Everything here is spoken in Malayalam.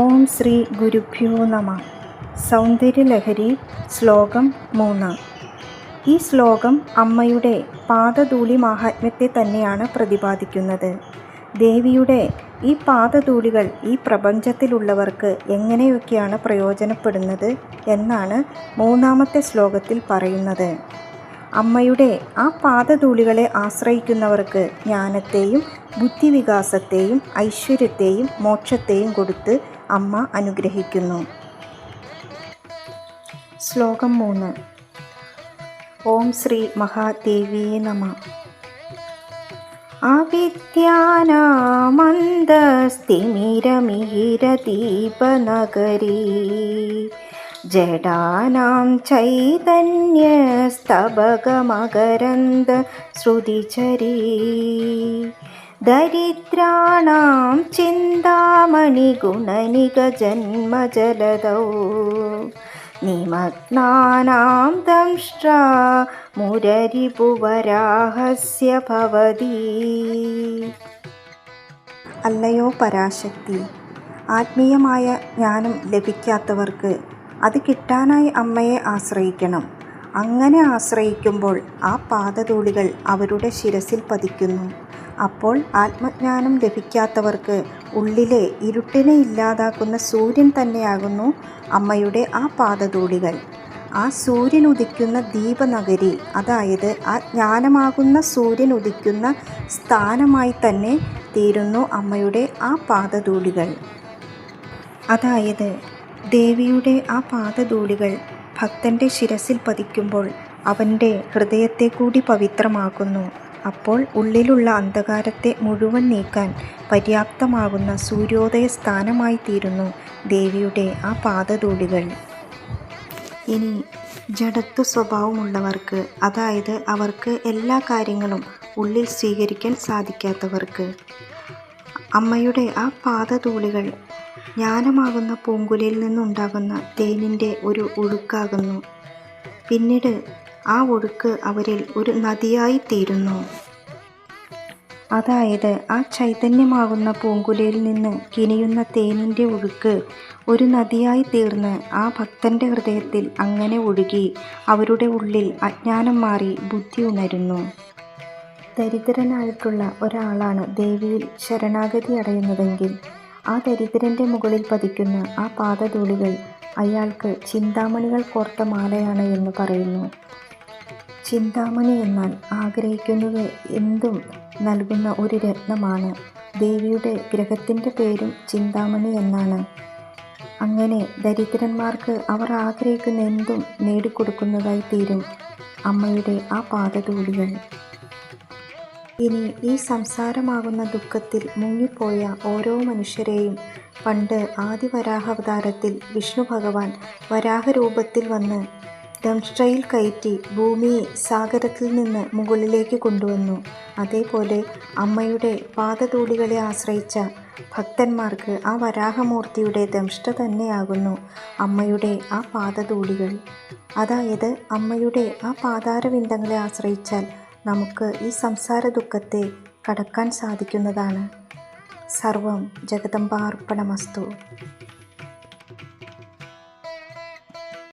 ഓം ശ്രീ ഗുരുഭ്യോ നമഃ. സൗന്ദര്യലഹരി ശ്ലോകം 3. ഈ ശ്ലോകം അമ്മയുടെ പാദധൂളി മാഹാത്മ്യത്തെ തന്നെയാണ് പ്രതിപാദിക്കുന്നത്. ദേവിയുടെ ഈ പാദധൂളികൾ ഈ പ്രപഞ്ചത്തിലുള്ളവർക്ക് എങ്ങനെയൊക്കെയാണ് പ്രയോജനപ്പെടുന്നത് എന്നാണ് 3-ാമത്തെ ശ്ലോകത്തിൽ പറയുന്നത്. അമ്മയുടെ ആ പാദധൂളികളെ ആശ്രയിക്കുന്നവർക്ക് ജ്ഞാനത്തെയും ബുദ്ധിവികാസത്തെയും ഐശ്വര്യത്തെയും മോക്ഷത്തെയും കൊടുത്ത് അമ്മ അനുഗ്രഹിക്കുന്നു. ശ്ലോകം 3. ഓം ശ്രീ മഹാദേവിയേ നമഃ. അവിദ്യാനാമന്ദസ്തിമിരമിഹിരദീപനഗരീ ജഡാനാം ചൈതന്യസ്തബകമകരന്ദ ശ്രുതിചരീ ദരിദ്രാണാം ചിന്താമണിഗുണനികജന്മജലദൗ നിമഗ്നാനാം ദംഷ്ട്രാ മുരരിപുവരാഹസ്യ ഭവതി. അല്ലയോ പരാശക്തി, ആത്മീയമായ ജ്ഞാനം ലഭിക്കാത്തവർക്ക് അത് കിട്ടാനായി അമ്മയെ ആശ്രയിക്കണം. അങ്ങനെ ആശ്രയിക്കുമ്പോൾ ആ പാദധൂളികൾ അവരുടെ ശിരസിൽ പതിക്കുന്നു. അപ്പോൾ ആത്മജ്ഞാനം ലഭിക്കാത്തവർക്ക് ഉള്ളിലെ ഇരുട്ടിനെ ഇല്ലാതാക്കുന്ന സൂര്യൻ തന്നെയാകുന്നു അമ്മയുടെ ആ പാദധൂളികൾ. ആ സൂര്യൻ ഉദിക്കുന്ന ദീപനഗരി, അതായത് ആ ജ്ഞാനമാകുന്ന സൂര്യൻ ഉദിക്കുന്ന സ്ഥാനമായി തന്നെ തീരുന്നു അമ്മയുടെ ആ പാദധൂളികൾ. അതായത് ദേവിയുടെ ആ പാദധൂളികൾ ഭക്തൻ്റെ ശിരസിൽ പതിക്കുമ്പോൾ അവൻ്റെ ഹൃദയത്തെ കൂടി പവിത്രമാക്കുന്നു. അപ്പോൾ ഉള്ളിലുള്ള അന്ധകാരത്തെ മുഴുവൻ നീക്കാൻ പര്യാപ്തമാകുന്ന സൂര്യോദയ സ്ഥാനമായി തീരുന്നു ദേവിയുടെ ആ പാദധൂളികൾ. ഇനി ജഡത്വ സ്വഭാവമുള്ളവർക്ക്, അതായത് അവർക്ക് എല്ലാ കാര്യങ്ങളും ഉള്ളിൽ സ്വീകരിക്കാൻ സാധിക്കാത്തവർക്ക്, അമ്മയുടെ ആ പാദധൂളികൾ ജ്ഞാനമാകുന്ന പൂങ്കുലയിൽ നിന്നുണ്ടാകുന്ന തേനിൻ്റെ ഒരു ഒഴുക്കാകുന്നു. പിന്നീട് ആ ഒഴുക്ക് അവരിൽ ഒരു നദിയായി തീരുന്നു. അതായത് ആ ചൈതന്യമാകുന്ന പൂങ്കുലയിൽ നിന്ന് കിനിയുന്ന തേനിൻ്റെ ഒഴുക്ക് ഒരു നദിയായി തീർന്ന് ആ ഭക്തൻ്റെ ഹൃദയത്തിൽ അങ്ങനെ ഒഴുകി അവരുടെ ഉള്ളിൽ അജ്ഞാനം മാറി ബുദ്ധി ഉണരുന്നു. ദരിദ്രനായിട്ടുള്ള ഒരാളാണ് ദേവിയിൽ ശരണാഗതി അടയുന്നതെങ്കിൽ ആ ദരിദ്രൻ്റെ മുകളിൽ പതിക്കുന്ന ആ പാദധൂളികൾ അയാൾക്ക് ചിന്താമണികൾ കോർത്ത മാലയാണ് എന്ന് പറയുന്നു. ചിന്താമണി എന്നാൽ ആഗ്രഹിക്കുന്നത് എന്തും നൽകുന്ന ഒരു രത്നമാണ്. ദേവിയുടെ ഗ്രഹത്തിൻ്റെ പേരും ചിന്താമണി എന്നാണ്. അങ്ങനെ ദരിദ്രന്മാർക്ക് അവർ ആഗ്രഹിക്കുന്ന എന്തും നേടിക്കൊടുക്കുന്നതായി തീരും അമ്മയുടെ ആ പാദധൂളികൾ. ഇനി ഈ സംസാരമാകുന്ന ദുഃഖത്തിൽ മുങ്ങിപ്പോയ ഓരോ മനുഷ്യരെയും പണ്ട് ആദിവരാഹാവതാരത്തിൽ വിഷ്ണു ഭഗവാൻ വരാഹരൂപത്തിൽ വന്ന് ദംഷ്ട്രയിൽ കയറ്റി ഭൂമിയെ സാഗരത്തിൽ നിന്ന് മുകളിലേക്ക് കൊണ്ടുവന്നു. അതേപോലെ അമ്മയുടെ പാദധൂളികളെ ആശ്രയിച്ച ഭക്തന്മാർക്ക് ആ വരാഹമൂർത്തിയുടെ ദംഷ്ട്ര തന്നെയാകുന്നു അമ്മയുടെ ആ പാദധൂളികൾ. അതായത് അമ്മയുടെ ആ പാതാരവിന്ദങ്ങളെ ആശ്രയിച്ചാൽ നമുക്ക് ഈ സംസാര ദുഃഖത്തെ കടക്കാൻ സാധിക്കുന്നതാണ്. സർവം ജഗദംബാർപ്പണമസ്തു.